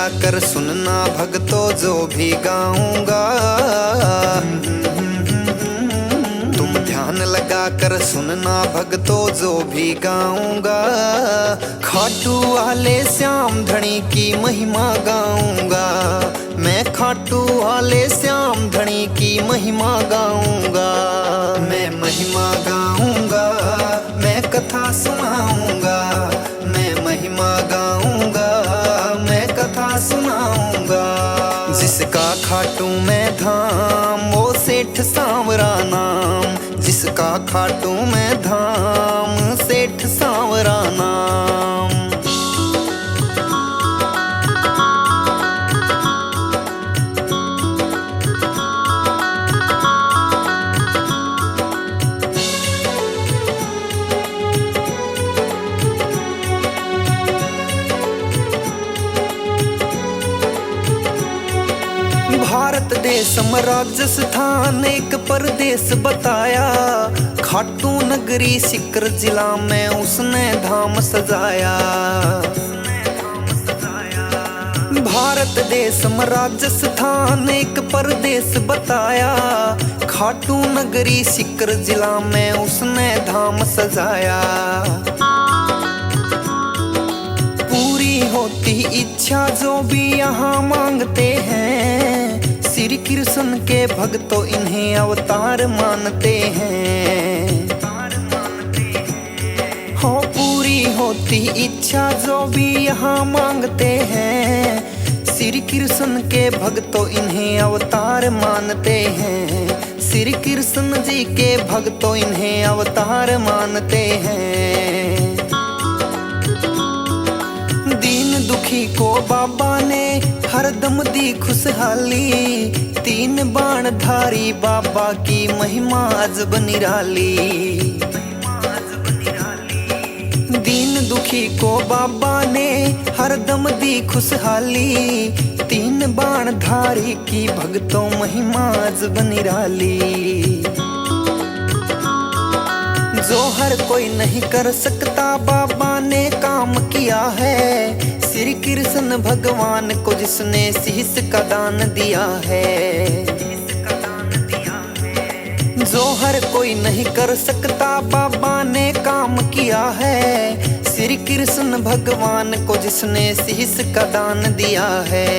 लगा कर सुनना भक्तों जो भी गाऊंगा। तुम ध्यान लगा कर सुनना भक्तों जो भी गाऊंगा। खाटू वाले श्याम धनी की महिमा गाऊंगा। मैं खाटू वाले श्याम धनी की महिमा गाऊंगा। मैं महिमा गाऊंगा, मैं कथा सुनाऊंगा। मैं महिमा गाऊंगा, मैं कथा सुनाऊंगा। जिसका खाटू में धाम वो सेठ सांवरा नाम। जिसका खाटू में धाम सेठ सांवरा नाम। भारत देश में राजस्थान एक परदेश बताया। खाटू नगरी सिकर जिला में उसने धाम सजाया। भारत देश में राजस्थान एक परदेश बताया। खाटू नगरी सिकर जिला में उसने धाम सजाया। पूरी होती इच्छा जो भी यहाँ मांगते हैं। श्री कृष्ण के भक्तों इन्हें अवतार मानते हैं। हो पूरी होती इच्छा जो भी यहाँ मांगते हैं। श्री कृष्ण के भक्तों इन्हें अवतार मानते हैं। श्री कृष्ण जी के भक्तों इन्हें अवतार मानते हैं। दीन दुखी को बाबा ने हरदम दी खुशहाली। तीन बाण धारी बाबा की महिमा अजब निराली। दीन दुखी को बाबा ने हरदम दी खुशहाली। तीन बाण धारी की भक्तों महिमा अजब निराली। जो हर कोई नहीं कर सकता बाबा ने काम किया है। श्री कृष्ण भगवान को जिसने शीश का दान दिया है। जो हर कोई नहीं कर सकता बाबा ने काम किया है। श्री कृष्ण भगवान को जिसने शीश का दान दिया है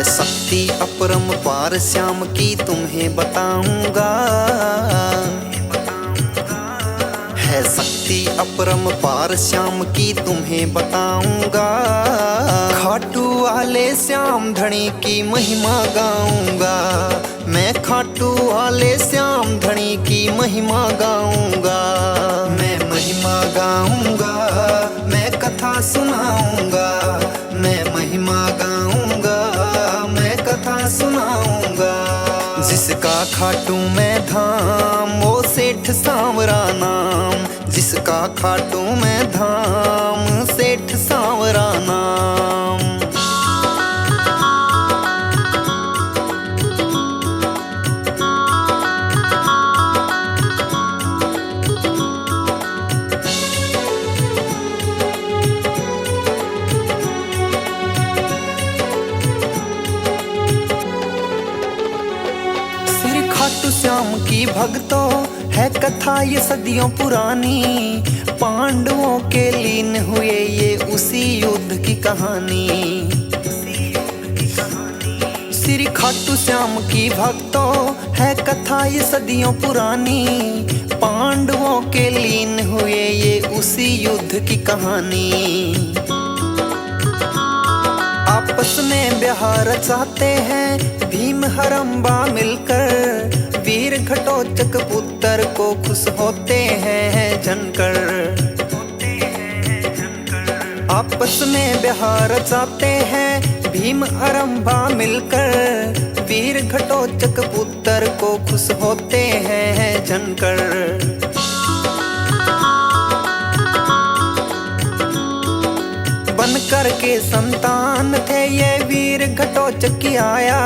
शक्ति अपरंपार श्याम की तुम्हें बताऊंगा। है शक्ति अपरंपार श्याम की तुम्हें बताऊंगा। खाटू वाले श्याम धनी की महिमा गाऊंगा। मैं खाटू वाले श्याम धनी की महिमा गाऊंगा। मैं महिमा गाऊंगा, मैं कथा सुनाऊंगा। मैं महिमा गाऊंगा, मैं कथा सुनाऊंगा। जिसका खाटू में धाम वो सेठ सांवरा नाम। जिसका खाटू में धाम सेठ सांवरा नाम। खाटू श्याम की भक्तों है कथा ये सदियों पुरानी। पांडवों के लीन हुए ये उसी युद्ध की कहानी। श्री खाटू श्याम की भक्तों है कथा ये सदियों पुरानी। पांडवों के लीन हुए ये उसी युद्ध की कहानी। आपस में ब्याह चाहते हैं भीम हरम्बा मिलकर। वीर घटोत्कच पुत्र को खुश होते हैं जनकर। आपस में ब्याह चाहते हैं भीम हरम्बा मिलकर। वीर घटोत्कच पुत्र को खुश होते हैं जनकर। बनकर के संतान थे ये वीर घटोत्कच की आया।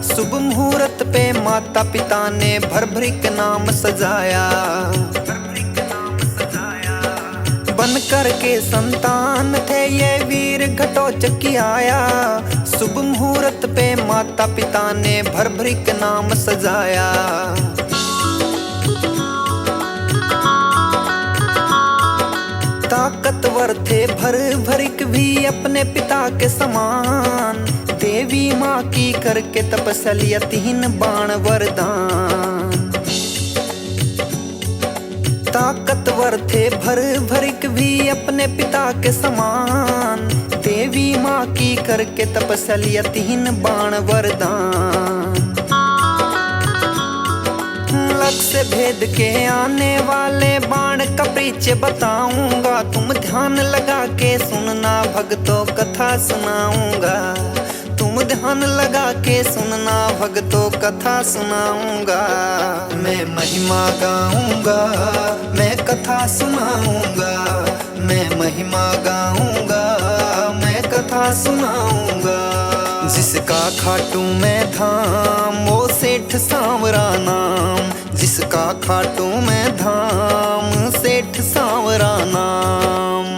शुभ मुहूर्त पे माता पिता ने भर भरी के नाम सजाया। मन करके संतान थे ये वीर घटोत्कच आया। शुभ मुहूर्त पे माता पिता ने भर भर के नाम सजाया। ताकतवर थे भर भरिक भी अपने पिता के समान। देवी माँ की करके तपस्या 3 बाण वरदान। ताकतवर थे भर भरिक भी अपने पिता के समान। देवी माँ की करके तपस्या 3 बाण वरदान। लक्ष्य भेद के आने वाले बाण का परिचय बताऊंगा। तुम ध्यान लगा के सुनना भक्तों कथा सुनाऊंगा। तुम ध्यान लगा के सुनना भक्तों कथा सुनाऊंगा। मैं महिमा गाऊंगा, मैं कथा सुनाऊंगा। मैं महिमा गाऊंगा, मैं कथा सुनाऊंगा। जिसका खाटू में धाम वो सेठ सांवरा नाम। जिसका खाटू में धाम सेठ सांवरा नाम।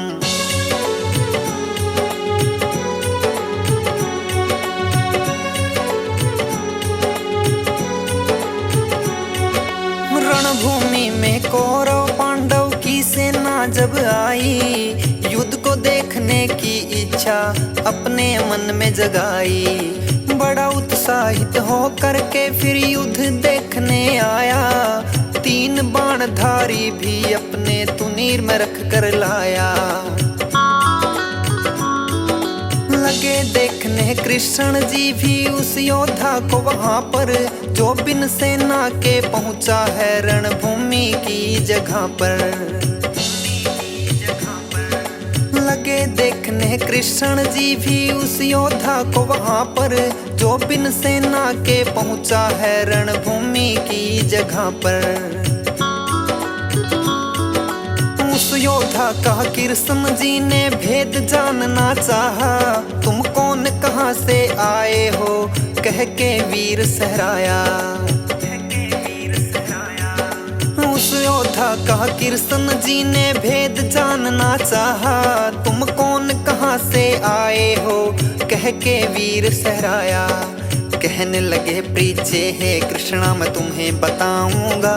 रणभूमि में कौरव पांडव की सेना जब आई। युद्ध को देखने की इच्छा अपने मन में जगाई। बड़ा उत्साहित हो करके फिर युद्ध देखने आया। 3 बाणधारी भी अपने तुनीर में रख कर लाया। लगे देखने कृष्ण जी भी उस योद्धा को वहां पर, जो बिन सेना के पहुंचा है रणभूमि की जगह पर। लगे देखने कृष्ण जी भी उस योद्धा को वहां पर, जो बिन सेना के पहुंचा है रणभूमि की जगह पर। उस योद्धा का कृष्ण जी ने भेद जानना चाहा। तुम कौन कहां से आए हो कह के वीर सहराया। उस योद्धा का कृष्ण जी ने भेद जानना चाहा। तुम कौन कहां से आए हो कह के वीर सहराया। कहने लगे प्रीचे है कृष्णा मैं तुम्हें बताऊंगा।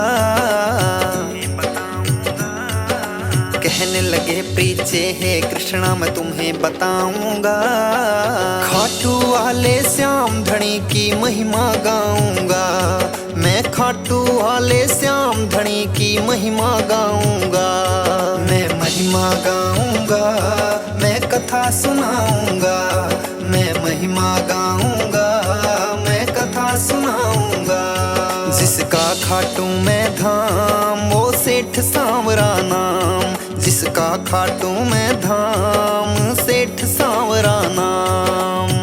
कहने लगे प्रीचे है कृष्णा मैं तुम्हें बताऊंगा। खाटू वाले श्याम धनी की महिमा गाऊंगा। मैं खाटू वाले श्याम धनी की महिमा गाऊंगा। मैं महिमा गाऊंगा, मैं कथा सुनाऊंगा। मैं महिमा गाऊंगा, मैं कथा सुनाऊंगा। जिसका खाटू में धाम वो सेठ सांवरा नाम। जिसका खाटू में धाम सेठ सांवरा नाम।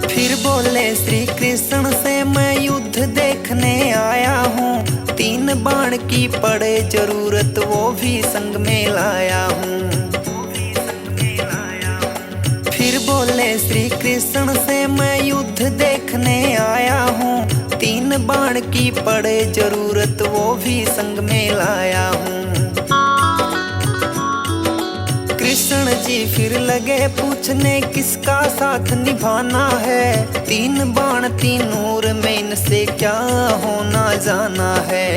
फिर बोले श्री कृष्ण से मैं युद्ध देखने आया हूँ। 3 बाण की पड़े जरूरत वो भी संग में लाया हूँ। फिर बोले श्री कृष्ण से मैं युद्ध देखने आया हूँ। 3 बाण की पड़े जरूरत वो भी संग में लाया हूँ। कृष्ण जी फिर लगे पूछने किसका साथ निभाना है। 3 बाण 3 नूर में इनसे क्या होना जाना है।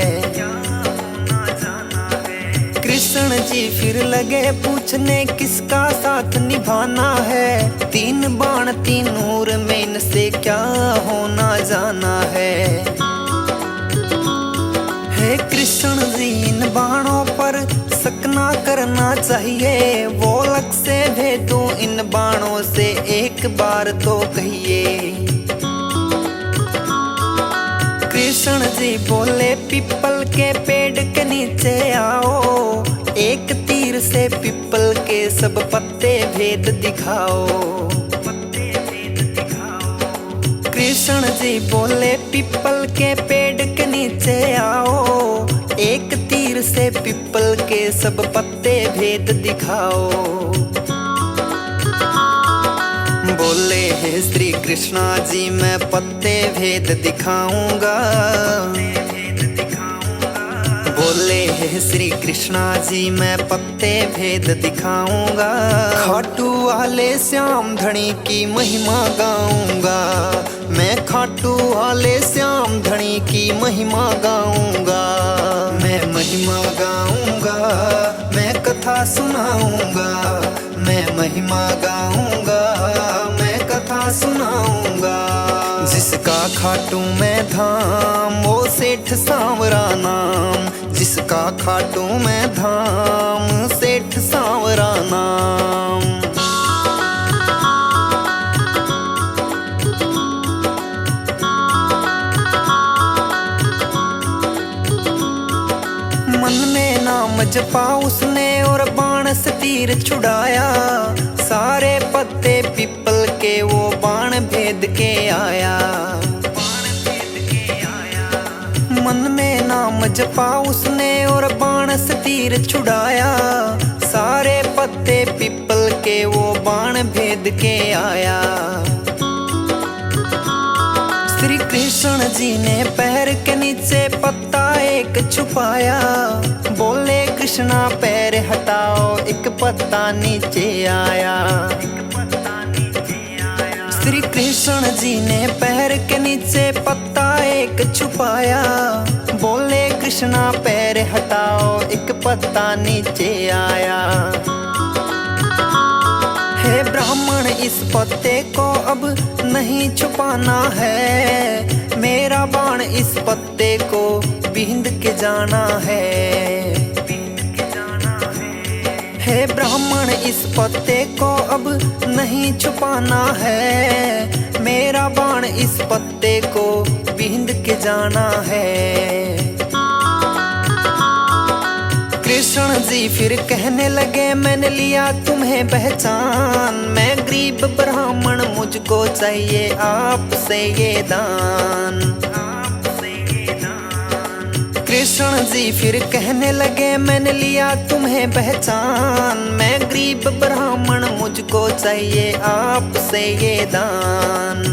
कृष्ण जी फिर लगे पूछने किसका साथ निभाना है। 3 बाण 3 नूर में इनसे क्या होना जाना है। हे कृष्ण जी इन बाणों पर शक ना करना चाहिए। वो लक्ष्य भेदो इन बाणों से एक बार तो कहिए। कृष्ण जी बोले पिपल के पेड़ के नीचे आओ। एक तीर से पिपल के सब पत्ते भेद दिखाओ। कृष्ण जी बोले पिपल के पेड़ के नीचे आओ। एक तीर से पिपल के सब पत्ते भेद दिखाओ। बोले हे श्री कृष्णा जी मैं पत्ते भेद दिखाऊंगा। बोले हे श्री कृष्णा जी मैं पत्ते भेद दिखाऊंगा। खाटू वाले श्याम धनी की महिमा गाऊंगा। मैं खाटू वाले श्याम धनी की महिमा गाऊंगा। मैं महिमा गाऊंगा, मैं कथा सुनाऊंगा। मैं महिमा गाऊंगा, मैं कथा सुनाऊंगा। जिसका खाटू में धाम वो सेठ सांवरा नाम। जिसका खाटू में धाम सेठ सांवरा नाम। मन में नाम जपा उसने और बाण से तीर छुड़ाया। सारे पत्ते पीपल के वो बाण भेद के आया। मन में नाम जपा उसने और बाण से तीर छुड़ाया। सारे पत्ते पीपल के वो बाण भेद के आया। श्री कृष्ण जी ने पैर के नीचे पत्ता एक छुपाया। बोले कृष्णा पैर हटाओ, एक पत्ता नीचे आया। श्री कृष्ण जी ने पैर के नीचे पत्ता एक छुपाया। बोले कृष्णा पैर हटाओ, एक पत्ता नीचे आया। हे ब्राह्मण इस पत्ते को अब नहीं छुपाना है। मेरा बाण इस पत्ते को बींध के जाना है। हे ब्राह्मण इस पत्ते को अब नहीं छुपाना है। मेरा बाण इस पत्ते को बींध के जाना है। कृष्ण जी फिर कहने लगे मैंने लिया तुम्हें पहचान। मैं गरीब ब्राह्मण मुझको चाहिए आपसे ये दान। कृष्ण जी फिर कहने लगे मैंने लिया तुम्हें पहचान। मैं गरीब ब्राह्मण मुझको चाहिए आपसे ये दान।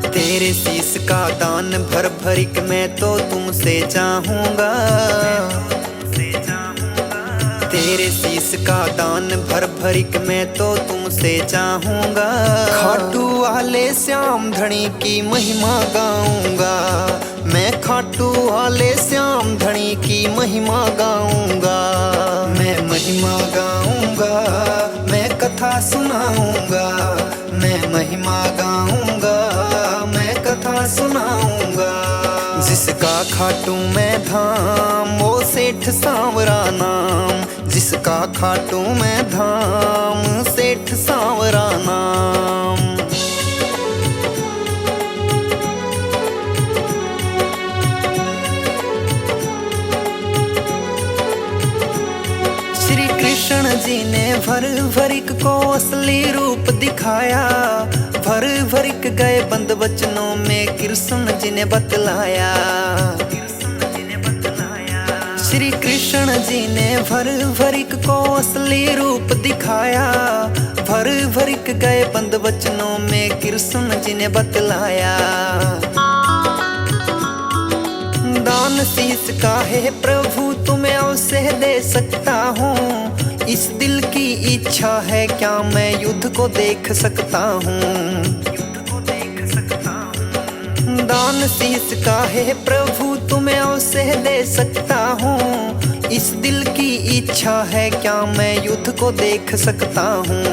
तेरे शीश का दान भर भरिक मैं तो तुमसे चाहूंगा। तेरे शीश का दान भर भरिक मैं तो तुमसे चाहूंगा। खाटू वाले श्याम धनी की महिमा गाऊंगा। मैं खाटू वाले श्याम धनी की महिमा गाऊंगा। मैं महिमा गाऊंगा, मैं कथा सुनाऊंगा। मैं महिमा गाऊंगा, मैं कथा सुनाऊंगा। जिसका खाटू में धाम वो सेठ सांवरा नाम। जिसका खाटू में धाम सेठ सांवरा नाम। श्री कृष्ण जी ने भर भरिक को असली रूप दिखाया। भर भरिक गए बंद वचनों में कृष्ण जी ने बतलाया। श्री कृष्ण जी ने भर भरिक को असली रूप दिखाया। भर भरिक गए बंद वचनों में कृष्ण जी ने बतलाया। दान शीश का है प्रभु तुम्हें अवश्य दे सकता हूँ। इस दिल की इच्छा है क्या मैं युद्ध को देख सकता हूँ। दान शीश का है प्रभु तुम्हें अवश्य दे सकता हूँ। इस दिल की इच्छा है क्या मैं युद्ध को देख सकता हूँ।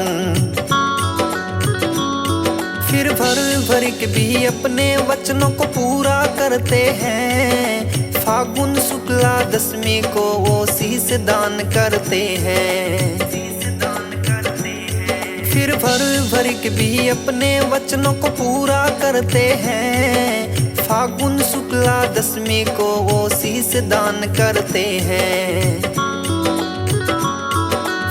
फिर भर भरिक भी अपने वचनों को पूरा करते हैं। फागुन शुक्ला दशमी को वो शीश दान करते हैं। फिर भर भरिक भी अपने वचनों को पूरा करते हैं। फागुन शुक्ला दशमी को वो शीश दान करते हैं।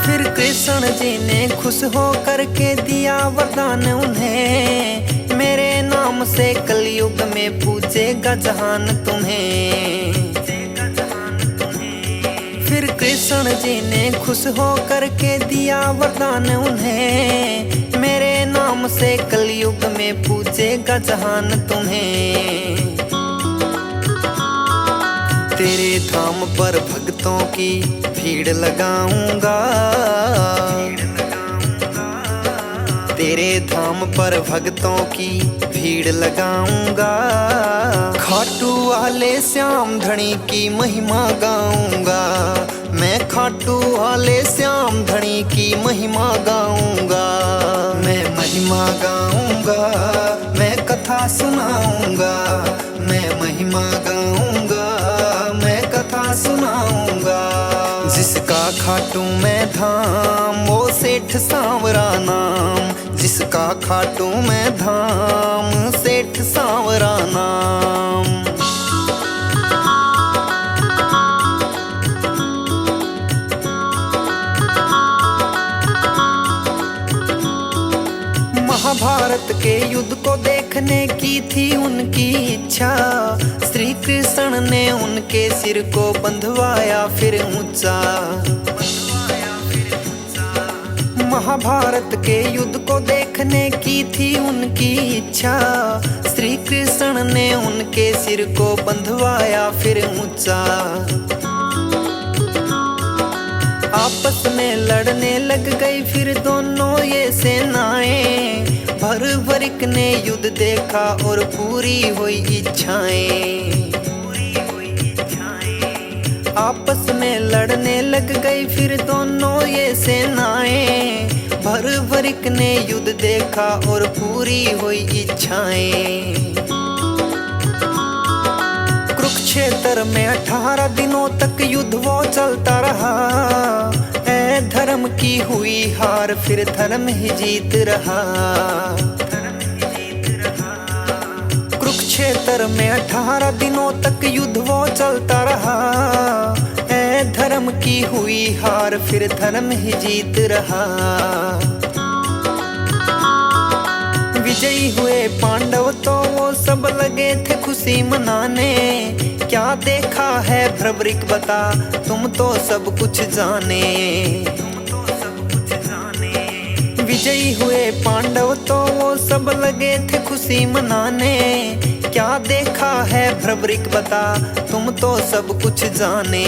फिर कृष्ण जी ने खुश हो करके दिया वरदान उन्हें। मेरे नाम से कलयुग में पूजेगा जहान तुम्हें। फिर कृष्ण जी ने खुश हो करके दिया वरदान उन्हें, मेरे नाम से कलयुग में पूजेगा जहान तुम्हें। तेरे धाम पर भक्तों की भीड़ लगाऊंगा, तेरे धाम पर भक्तों की भीड़ लगाऊंगा। खाटू वाले श्याम धनी की महिमा गाऊंगा, मैं खाटू वाले श्याम धनी की महिमा गाऊंगा। मैं महिमा गाऊंगा, मैं कथा सुनाऊंगा, मैं महिमा गाऊंगा, मैं कथा सुनाऊंगा। जिसका खाटू मैं धाम वो सेठ सांवरा नाम, जिसका खाटू मैं धाम सेठ सांवरा नाम। महाभारत के युद्ध को देखने की थी उनकी इच्छा, श्री कृष्ण ने उनके सिर को बंधवाया फिर ऊंचा। महाभारत के युद्ध को देखने की थी उनकी इच्छा, श्री कृष्ण ने उनके सिर को बंधवाया फिर ऊंचा। आपस में लड़ने लग गई फिर दोनों ये सेनाएं, भरभरिक ने युद्ध देखा और पूरी हुई इच्छाएं। आपस में लड़ने लग गई फिर दोनों ये सेनाएं, भरभरिक ने युद्ध देखा और पूरी हुई इच्छाएं। कुरुक्षेत्र में 18 दिनों तक युद्ध वो चलता रहा, ऐ धर्म की हुई हार फिर धर्म ही जीत रहा। कुरुक्षेत्र में 18 दिनों तक युद्ध वो चलता रहा, ऐ धर्म की हुई हार फिर धर्म ही जीत रहा। विजयी हुए पांडव तो वो सब लगे थे खुशी मनाने, क्या देखा है भ्रवरिक बता तुम तो सब कुछ जाने। विजयी हुए पांडव तो वो सब लगे थे खुशी मनाने, क्या देखा है भ्रवरिक बता तुम तो सब कुछ जाने।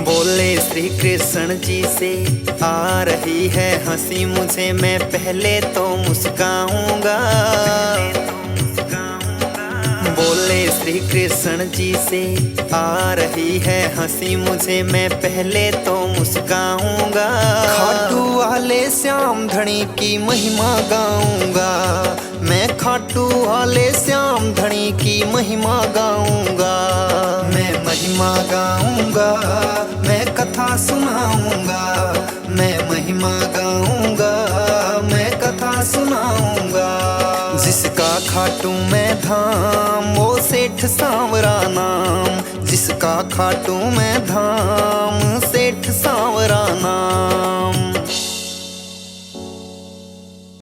बोले श्री कृष्ण जी से आ रही है हंसी मुझे, मैं पहले तो मुस्काऊंगा। बोले श्री कृष्ण जी से आ रही है हंसी मुझे, मैं पहले तो मुस्काऊंगा। खाटू वाले श्याम धनी की महिमा गाऊंगा, मैं खाटू वाले श्याम धनी की महिमा गाऊंगा। मैं महिमा गाऊंगा, मैं कथा सुनाऊंगा, मैं महिमा गाऊंगा, मैं कथा सुनाऊंगा। जिसका खाटू मैं धाम वो सेठ सांवरा नाम, जिसका खाटू मैं धाम सेठ सांवरा नाम।